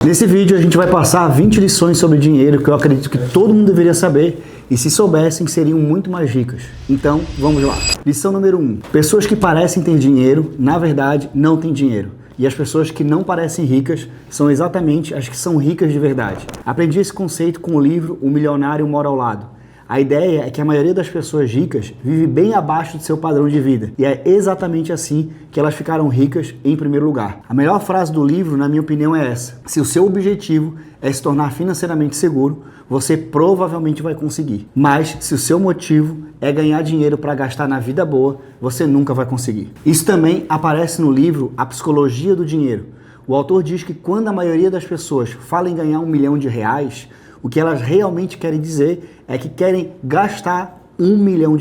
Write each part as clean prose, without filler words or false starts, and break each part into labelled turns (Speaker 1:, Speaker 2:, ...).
Speaker 1: Nesse vídeo a gente vai passar 20 lições sobre dinheiro que eu acredito que todo mundo deveria saber e se soubessem seriam muito mais ricas. Então, vamos lá. Lição número 1. Pessoas que parecem ter dinheiro, na verdade, não têm dinheiro. E as pessoas que não parecem ricas são exatamente as que são ricas de verdade. Aprendi esse conceito com o livro O Milionário Mora ao Lado. A ideia é que a maioria das pessoas ricas vive bem abaixo do seu padrão de vida. E é exatamente assim que elas ficaram ricas em primeiro lugar. A melhor frase do livro, na minha opinião, é essa. Se o seu objetivo é se tornar financeiramente seguro, você provavelmente vai conseguir. Mas se o seu motivo é ganhar dinheiro para gastar na vida boa, você nunca vai conseguir. Isso também aparece no livro A Psicologia do Dinheiro. O autor diz que quando a maioria das pessoas fala em ganhar R$1 milhão, o que elas realmente querem dizer é que querem gastar R$1 milhão.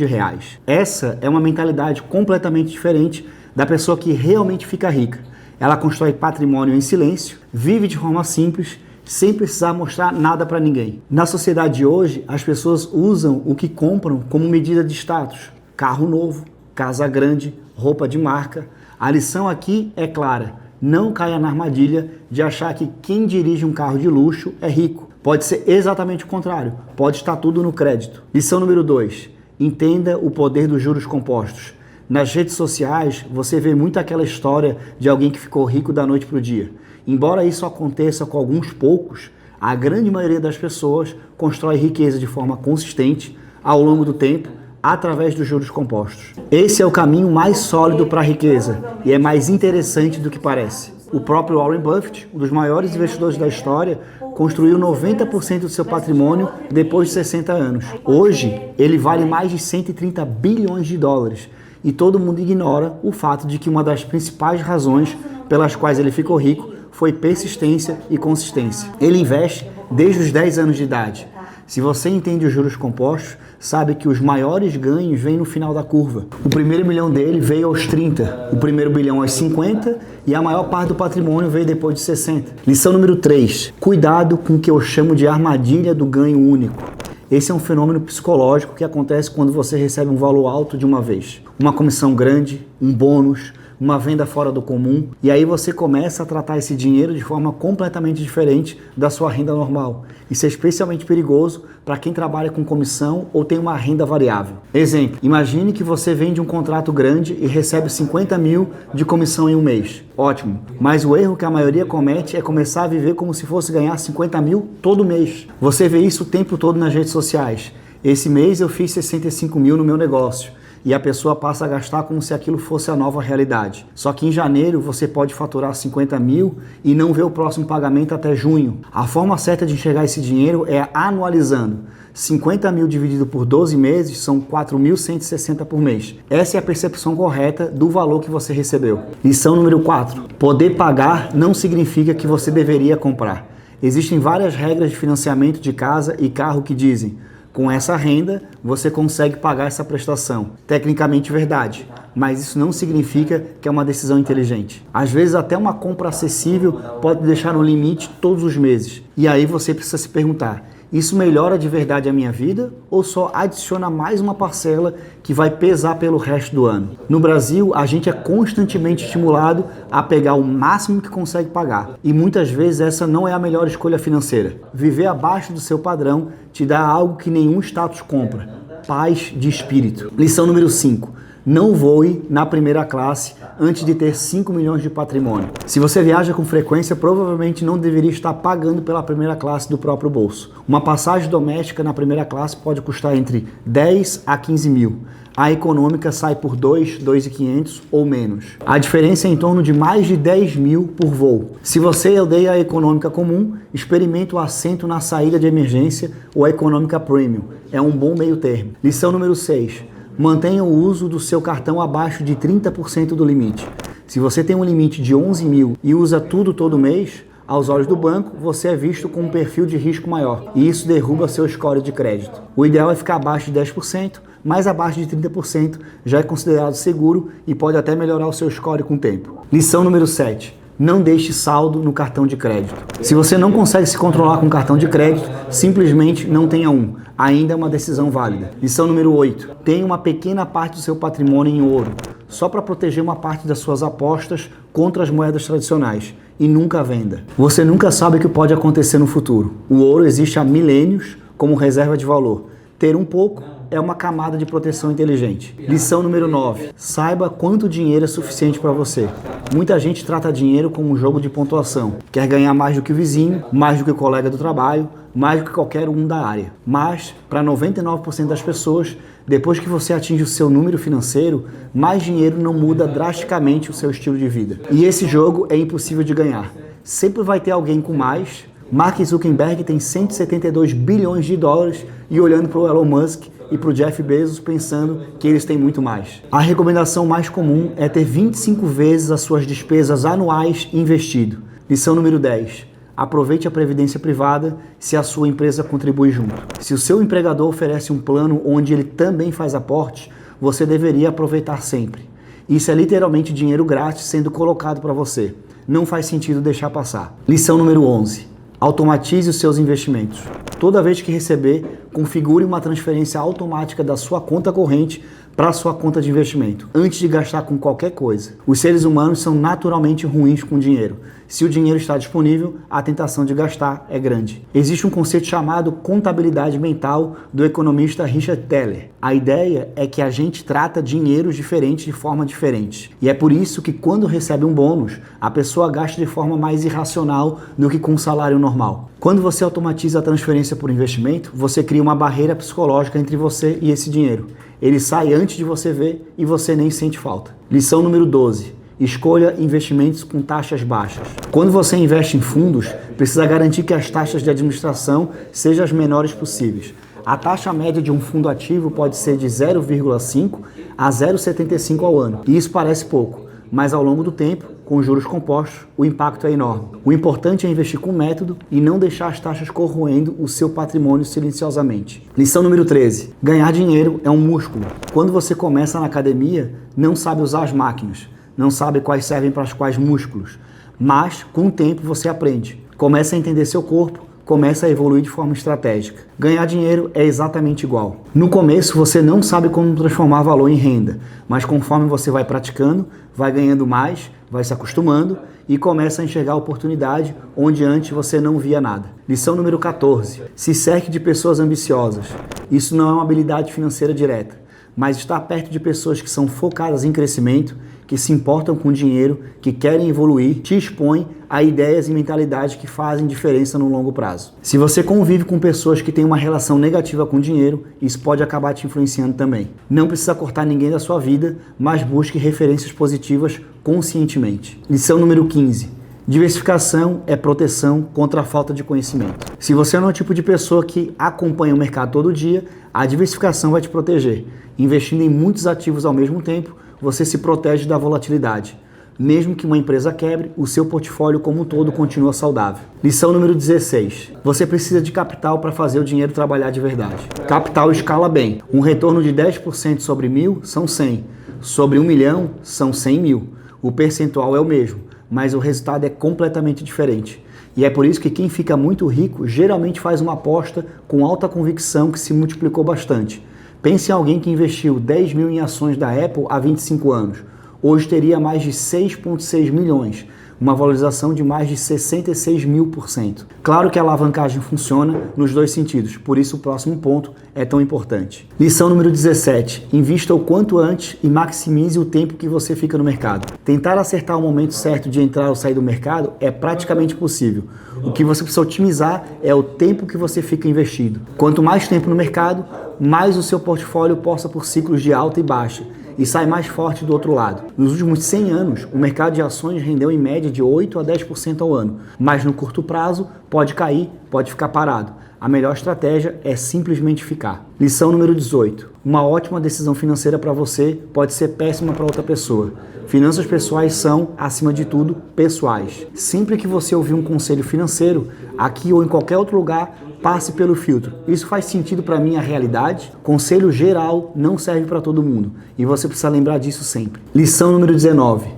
Speaker 1: Essa é uma mentalidade completamente diferente da pessoa que realmente fica rica. Ela constrói patrimônio em silêncio, vive de forma simples, sem precisar mostrar nada para ninguém. Na sociedade de hoje, as pessoas usam o que compram como medida de status. Carro novo, casa grande, roupa de marca. A lição aqui é clara. Não caia na armadilha de achar que quem dirige um carro de luxo é rico. Pode ser exatamente o contrário. Pode estar tudo no crédito. Lição número 2. Entenda o poder dos juros compostos. Nas redes sociais, você vê muito aquela história de alguém que ficou rico da noite para o dia. Embora isso aconteça com alguns poucos, a grande maioria das pessoas constrói riqueza de forma consistente ao longo do tempo, através dos juros compostos. Esse é o caminho mais sólido para a riqueza e é mais interessante do que parece. O próprio Warren Buffett, um dos maiores investidores da história, construiu 90% do seu patrimônio depois de 60 anos. Hoje, ele vale mais de 130 bilhões de dólares e todo mundo ignora o fato de que uma das principais razões pelas quais ele ficou rico foi persistência e consistência. Ele investe desde os 10 anos de idade. Se você entende os juros compostos, sabe que os maiores ganhos vêm no final da curva. O primeiro milhão dele veio aos 30, o primeiro bilhão aos 50 e a maior parte do patrimônio veio depois de 60. Lição número 3. Cuidado com o que eu chamo de armadilha do ganho único. Esse é um fenômeno psicológico que acontece quando você recebe um valor alto de uma vez. Uma comissão grande, um bônus, uma venda fora do comum, e aí você começa a tratar esse dinheiro de forma completamente diferente da sua renda normal. Isso é especialmente perigoso para quem trabalha com comissão ou tem uma renda variável. Exemplo, imagine que você vende um contrato grande e recebe 50 mil de comissão em um mês. Ótimo, mas o erro que a maioria comete é começar a viver como se fosse ganhar 50 mil todo mês. Você vê isso o tempo todo nas redes sociais. Esse mês eu fiz 65 mil no meu negócio. E a pessoa passa a gastar como se aquilo fosse a nova realidade. Só que em janeiro você pode faturar 50 mil e não ver o próximo pagamento até junho. A forma certa de enxergar esse dinheiro é anualizando. 50 mil dividido por 12 meses são 4.160 por mês. Essa é a percepção correta do valor que você recebeu. Lição número 4. Poder pagar não significa que você deveria comprar. Existem várias regras de financiamento de casa e carro que dizem: com essa renda, você consegue pagar essa prestação. Tecnicamente verdade, mas isso não significa que é uma decisão inteligente. Às vezes até uma compra acessível pode deixar um limite todos os meses. E aí você precisa se perguntar: isso melhora de verdade a minha vida ou só adiciona mais uma parcela que vai pesar pelo resto do ano? No Brasil, a gente é constantemente estimulado a pegar o máximo que consegue pagar. E muitas vezes essa não é a melhor escolha financeira. Viver abaixo do seu padrão te dá algo que nenhum status compra: paz de espírito. Lição número 5. Não voe na primeira classe antes de ter 5 milhões de patrimônio. Se você viaja com frequência, provavelmente não deveria estar pagando pela primeira classe do próprio bolso. Uma passagem doméstica na primeira classe pode custar entre 10 a 15 mil. A econômica sai por 2.500 ou menos. A diferença é em torno de mais de 10 mil por voo. Se você odeia a econômica comum, experimente o assento na saída de emergência ou a econômica premium. É um bom meio termo. Lição número 6. Mantenha o uso do seu cartão abaixo de 30% do limite. Se você tem um limite de 11 mil e usa tudo todo mês, aos olhos do banco, você é visto com um perfil de risco maior e isso derruba seu score de crédito. O ideal é ficar abaixo de 10%, mas abaixo de 30% já é considerado seguro e pode até melhorar o seu score com o tempo. Lição número 7. Não deixe saldo no cartão de crédito. Se você não consegue se controlar com cartão de crédito, simplesmente não tenha um. Ainda é uma decisão válida. Lição número 8. Tenha uma pequena parte do seu patrimônio em ouro, só para proteger uma parte das suas apostas contra as moedas tradicionais. e nunca venda. Você nunca sabe o que pode acontecer no futuro. O ouro existe há milênios como reserva de valor. Ter um pouco é uma camada de proteção inteligente. Lição número 9. Saiba quanto dinheiro é suficiente para você. Muita gente trata dinheiro como um jogo de pontuação. Quer ganhar mais do que o vizinho, mais do que o colega do trabalho, mais do que qualquer um da área. Mas, para 99% das pessoas, depois que você atinge o seu número financeiro, mais dinheiro não muda drasticamente o seu estilo de vida. E esse jogo é impossível de ganhar. Sempre vai ter alguém com mais. Mark Zuckerberg tem 172 bilhões de dólares e olhando para o Elon Musk e para o Jeff Bezos pensando que eles têm muito mais. A recomendação mais comum é ter 25 vezes as suas despesas anuais investido. Lição número 10. Aproveite a previdência privada se a sua empresa contribui junto. Se o seu empregador oferece um plano onde ele também faz aporte, você deveria aproveitar sempre. Isso é literalmente dinheiro grátis sendo colocado para você. Não faz sentido deixar passar. Lição número 11. Automatize os seus investimentos. Toda vez que receber, configure uma transferência automática da sua conta corrente para a sua conta de investimento, antes de gastar com qualquer coisa. Os seres humanos são naturalmente ruins com dinheiro. Se o dinheiro está disponível, a tentação de gastar é grande. Existe um conceito chamado contabilidade mental do economista Richard Thaler. A ideia é que a gente trata dinheiros diferentes de forma diferente. E é por isso que quando recebe um bônus, a pessoa gasta de forma mais irracional do que com um salário normal. Quando você automatiza a transferência por investimento, você cria uma barreira psicológica entre você e esse dinheiro. Ele sai antes de você ver e você nem sente falta. Lição número 12. Escolha investimentos com taxas baixas. Quando você investe em fundos, precisa garantir que as taxas de administração sejam as menores possíveis. A taxa média de um fundo ativo pode ser de 0,5 a 0,75 ao ano. E isso parece pouco, mas ao longo do tempo, com juros compostos, o impacto é enorme. O importante é investir com método e não deixar as taxas corroendo o seu patrimônio silenciosamente. Lição número 13. Ganhar dinheiro é um músculo. Quando você começa na academia, não sabe usar as máquinas, não sabe quais servem para quais músculos, mas com o tempo você aprende. Começa a entender seu corpo, começa a evoluir de forma estratégica. Ganhar dinheiro é exatamente igual. No começo você não sabe como transformar valor em renda, mas conforme você vai praticando, vai ganhando mais, vai se acostumando e começa a enxergar a oportunidade onde antes você não via nada. Lição número 14. Se cerque de pessoas ambiciosas. Isso não é uma habilidade financeira direta, mas estar perto de pessoas que são focadas em crescimento, que se importam com dinheiro, que querem evoluir, te expõe a ideias e mentalidades que fazem diferença no longo prazo. Se você convive com pessoas que têm uma relação negativa com dinheiro, isso pode acabar te influenciando também. Não precisa cortar ninguém da sua vida, mas busque referências positivas conscientemente. Lição número 15. Diversificação é proteção contra a falta de conhecimento. Se você não é o tipo de pessoa que acompanha o mercado todo dia, a diversificação vai te proteger. Investindo em muitos ativos ao mesmo tempo, você se protege da volatilidade. Mesmo que uma empresa quebre, o seu portfólio como um todo continua saudável. Lição número 16. Você precisa de capital para fazer o dinheiro trabalhar de verdade. Capital escala bem. Um retorno de 10% sobre 1.000 são 100. Sobre 1 milhão são 100 mil. O percentual é o mesmo, mas o resultado é completamente diferente. E é por isso que quem fica muito rico geralmente faz uma aposta com alta convicção que se multiplicou bastante. Pense em alguém que investiu 10 mil em ações da Apple há 25 anos. Hoje teria mais de 6,6 milhões, uma valorização de mais de 66.000%. Claro que a alavancagem funciona nos dois sentidos, por isso o próximo ponto é tão importante. Lição número 17. Invista o quanto antes e maximize o tempo que você fica no mercado. Tentar acertar o momento certo de entrar ou sair do mercado é praticamente impossível. O que você precisa otimizar é o tempo que você fica investido. Quanto mais tempo no mercado, mais o seu portfólio passa por ciclos de alta e baixa e sai mais forte do outro lado. Nos últimos 100 anos, o mercado de ações rendeu em média de 8 a 10% ao ano, mas no curto prazo pode cair, pode ficar parado. A melhor estratégia é simplesmente ficar. Lição número 18. Uma ótima decisão financeira para você pode ser péssima para outra pessoa. Finanças pessoais são, acima de tudo, pessoais. Sempre que você ouvir um conselho financeiro, aqui ou em qualquer outro lugar, passe pelo filtro. Isso faz sentido para mim a realidade? Conselho geral não serve para todo mundo e você precisa lembrar disso sempre. Lição número 19.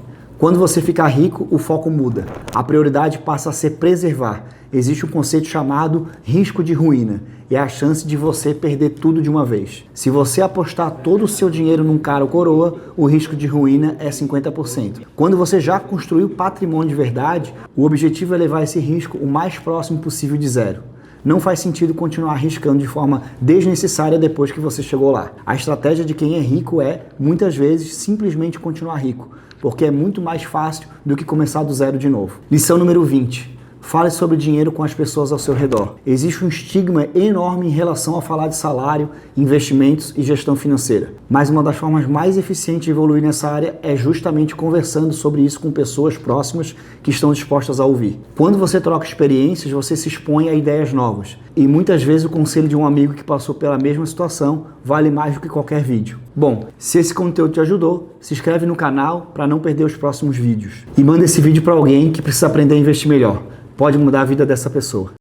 Speaker 1: Quando você ficar rico, o foco muda. A prioridade passa a ser preservar. Existe um conceito chamado risco de ruína. É a chance de você perder tudo de uma vez. Se você apostar todo o seu dinheiro num cara ou coroa, o risco de ruína é 50%. Quando você já construiu patrimônio de verdade, o objetivo é levar esse risco o mais próximo possível de zero. Não faz sentido continuar arriscando de forma desnecessária depois que você chegou lá. A estratégia de quem é rico é, muitas vezes, simplesmente continuar rico, porque é muito mais fácil do que começar do zero de novo. Lição número 20. Fale sobre dinheiro com as pessoas ao seu redor. Existe um estigma enorme em relação a falar de salário, investimentos e gestão financeira. Mas uma das formas mais eficientes de evoluir nessa área é justamente conversando sobre isso com pessoas próximas que estão dispostas a ouvir. Quando você troca experiências, você se expõe a ideias novas. E muitas vezes o conselho de um amigo que passou pela mesma situação vale mais do que qualquer vídeo. Bom, se esse conteúdo te ajudou, se inscreve no canal para não perder os próximos vídeos. E manda esse vídeo para alguém que precisa aprender a investir melhor. Pode mudar a vida dessa pessoa.